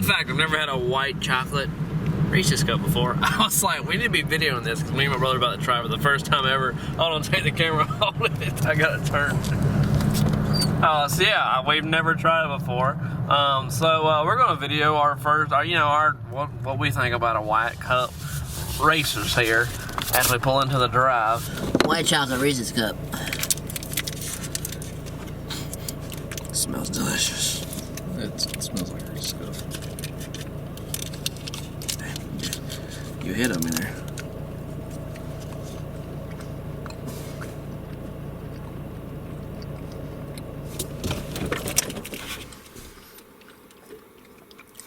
fact, I've never had a white chocolate Reese's cup before. I was like, we need to be videoing this because me and my brother are about to try it for the first time ever. Hold on, take the camera off with it. I got it turned. So yeah, we've never tried it before. We're gonna video our first, what we think about a white cup Reese's here as we pull into the drive. White chocolate Reese's cup. It smells delicious. It smells like Reese's cup. You hit them in there.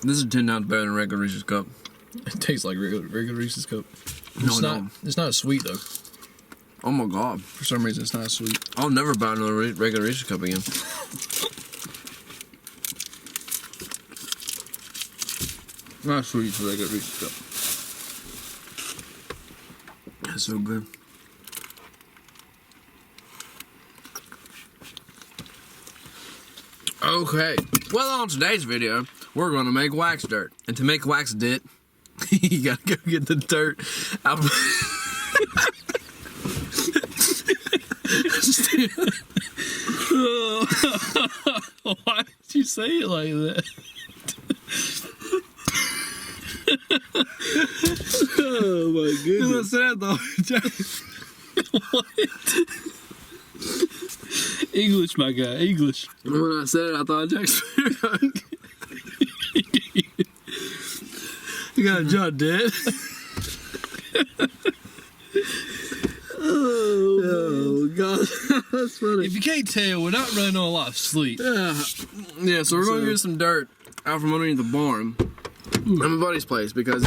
This is 10 times better than regular Reese's cup. It tastes like regular Reese's cup. It's not sweet though. Oh my god. For some reason, it's not sweet. I'll never buy another regular Reese's cup again. Not sweet, it's a regular Reese's cup. That's so good. Okay. Well, on today's video, we're gonna make wax dirt. And to make wax dirt, you gotta go get the dirt out. Why did you say it like that? Oh my goodness. You know what What? English, my guy, English. When I said it, I thought Jack Sparrow. You got John dead. Oh god, that's funny. If you can't tell, we're not running on a lot of sleep. Yeah, so we're gonna get some dirt out from underneath the barn at my buddy's place because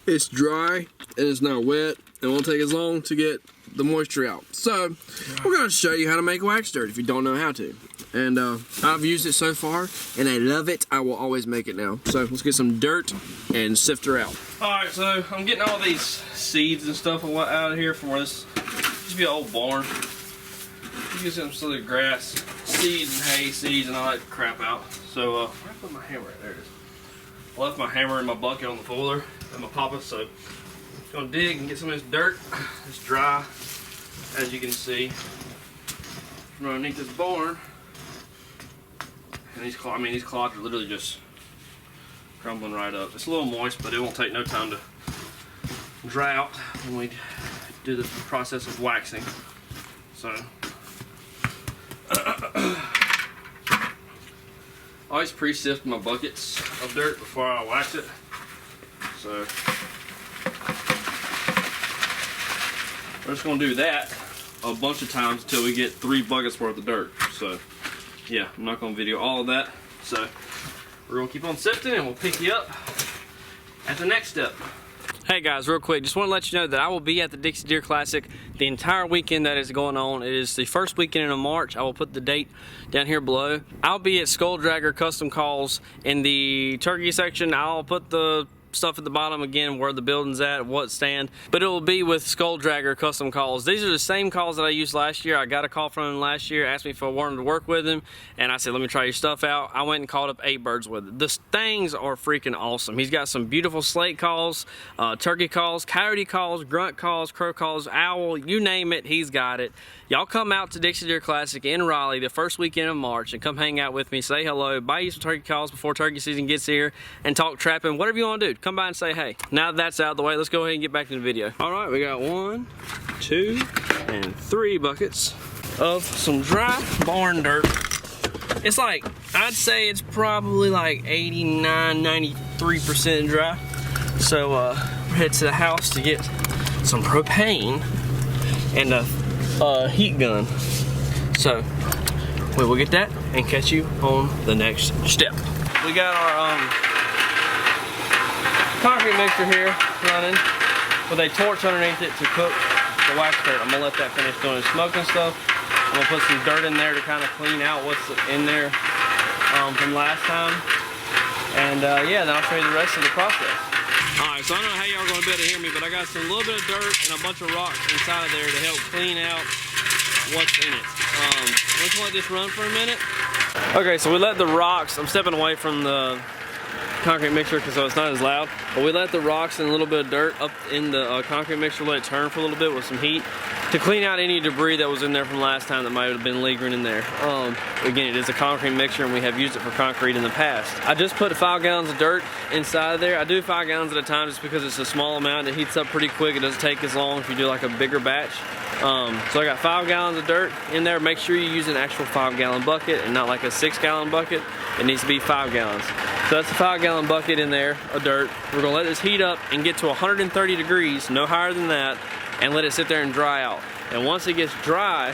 it's dry and it's not wet. It won't take as long to get the moisture out. So we're gonna show you how to make wax dirt if you don't know how to. And I've used it so far and I love it. I will always make it now. So let's get some dirt and sift her out. Alright, so I'm getting all these seeds and stuff out of here from where this used to be an old barn. You get some sort of grass seeds and hay seeds and all that crap out. So where did I put my hammer at? There it is. I left my hammer in my bucket on the floor and my papa, so I'm gonna dig and get some of this dirt. It's dry, as you can see, from underneath this barn. And these clods are literally just crumbling right up. It's a little moist, but it won't take no time to dry out when we do the process of waxing. So, I always pre-sift my buckets of dirt before I wax it. So, we're just gonna do that a bunch of times until we get 3 buckets worth of dirt. So, yeah, I'm not gonna video all of that. So, we're gonna keep on sifting and we'll pick you up at the next step. Hey guys, real quick, just want to let you know that I will be at the Dixie Deer Classic the entire weekend that is going on. It is the first weekend in March. I will put the date down here below. I'll be at Skull Dragger Custom Calls in the turkey section. I'll put the stuff at the bottom again where the building's at, what stand, but it will be with Skull Dragger Custom Calls. These are the same calls that I used last year. I got a call from him last year, asked me if I wanted to work with him, and I said, let me try your stuff out. I went and called up 8 birds with it. The things are freaking awesome. He's got some beautiful slate calls, turkey calls, coyote calls, grunt calls, crow calls, owl, you name it, he's got it. Y'all come out to Dixie Deer Classic in Raleigh the first weekend of March and come hang out with me, say hello, buy you some turkey calls before turkey season gets here, and talk trapping, whatever you want to do. Come by and say hey. Now that that's out of the way, let's go ahead and get back to the video. All right, we got 1, 2, and 3 buckets of some dry barn dirt. It's like, I'd say it's probably like 89, 93% dry. So we're headed to the house to get some propane and a heat gun. So we will get that and catch you on the next step. We got our concrete mixer here running with a torch underneath it to cook the wax dirt. I'm gonna let that finish doing its smoking stuff. I'm gonna put some dirt in there to kind of clean out what's in there from last time. And yeah, then I'll show you the rest of the process. Alright, so I don't know how y'all are gonna be able to hear me, but I got a little bit of dirt and a bunch of rocks inside of there to help clean out what's in it. Let's let this run for a minute. Okay, so we let the rocks, I'm stepping away from the concrete mixture because so it's not as loud, but we let the rocks and a little bit of dirt up in the concrete mixture, let it turn for a little bit with some heat to clean out any debris that was in there from last time that might have been lingering in there. Again, it is a concrete mixture and we have used it for concrete in the past. I just put 5 gallons of dirt inside of there. I do 5 gallons at a time just because it's a small amount. It heats up pretty quick. It doesn't take as long if you do like a bigger batch. So I got 5 gallons of dirt in there. Make sure you use an actual 5-gallon bucket and not like a 6-gallon bucket. It needs to be 5 gallons. So that's a 5-gallon bucket in there of dirt. We're gonna let this heat up and get to 130 degrees, no higher than that, and let it sit there and dry out. And once it gets dry,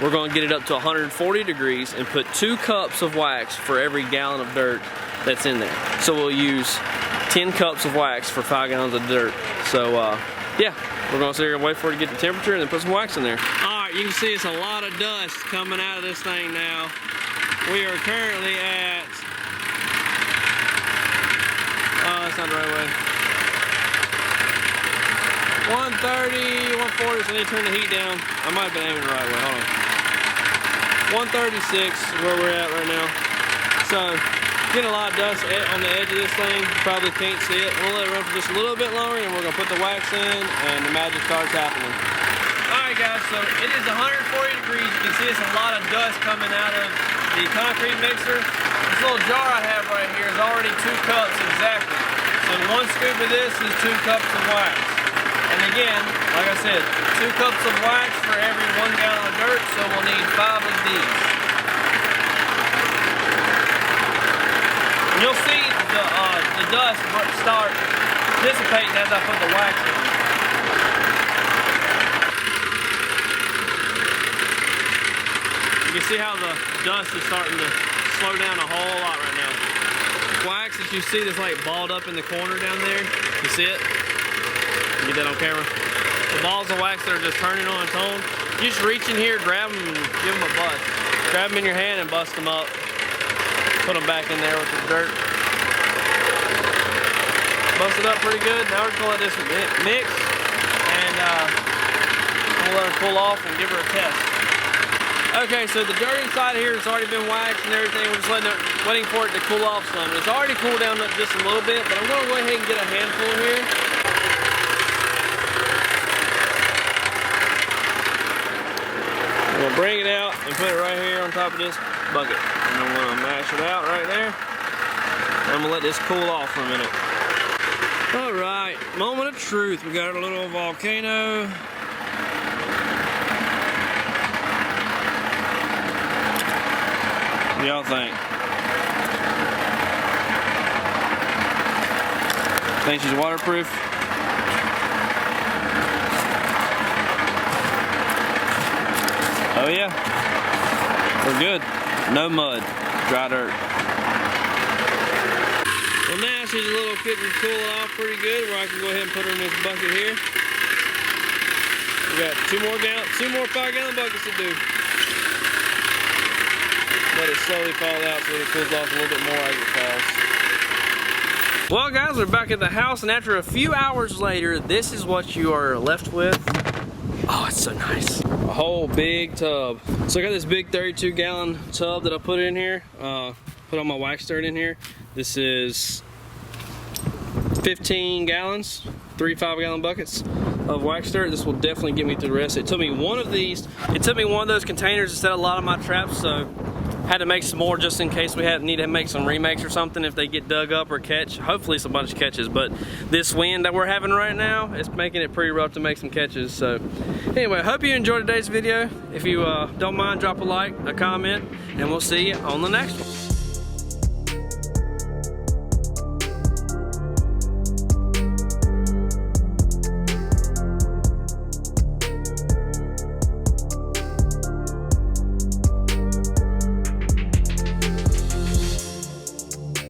we're gonna get it up to 140 degrees and put 2 cups of wax for every gallon of dirt that's in there. So we'll use 10 cups of wax for 5 gallons of dirt. So yeah, we're gonna sit here and wait for it to get the temperature and then put some wax in there. All right, you can see it's a lot of dust coming out of this thing now. We are currently at, that's not the right way. 130, 140, so I need to turn the heat down. I might have been aiming the right way, hold on. 136 is where we're at right now. So, getting a lot of dust on the edge of this thing. You probably can't see it. We'll let it run for just a little bit longer and we're gonna put the wax in and the magic starts happening. Alright guys, so it is 140 degrees. You can see it's a lot of dust coming out of the concrete mixer. This little jar I have right here is already 2 cups exactly. So 1 scoop of this is 2 cups of wax. And again, like I said, 2 cups of wax for every 1 gallon of dirt, so we'll need 5 of these. And you'll see the dust start dissipating as I put the wax in. You can see how the dust is starting to slow down a whole lot right now. Wax that you see that's like balled up in the corner down there, you see it? Get that on camera. The balls of wax that are just turning on its own. You just reach in here, grab them, and give them a bust. Grab them in your hand and bust them up. Put them back in there with the dirt. Bust it up pretty good. Now we're just gonna let this mix, and we'll let her cool off and give her a test. Okay, so the dirt inside here has already been waxed and everything. We're just waiting for it to cool off some. It's already cooled down just a little bit, but I'm gonna go ahead and get a handful in here. We'll bring it out and put it right here on top of this bucket. And I'm gonna mash it out right there. And I'm gonna let this cool off for a minute. All right, moment of truth. We got our little volcano. What do y'all think? Think she's waterproof? Oh yeah, we're good. No mud, dry dirt. Well now she's a little getting cool off pretty good where I can go ahead and put her in this bucket here. We got 2 more 5-gallon buckets to do. Let it slowly fall out so it cools off a little bit more as it falls. Well guys, we're back at the house and after a few hours later, this is what you are left with. Oh, it's so nice. A whole big tub. So I got this big 32-gallon tub that I put in here. Put all my wax dirt in here. This is 15 gallons, 3 5-gallon buckets of wax dirt. This will definitely get me through the rest. It took me one of those containers to set a lot of my traps, so had to make some more just in case we need to make some remakes or something if they get dug up or catch. Hopefully some bunch of catches, but this wind that we're having right now is making it pretty rough to make some catches. So anyway, hope you enjoyed today's video. If you don't mind, drop a like, a comment, and we'll see you on the next one.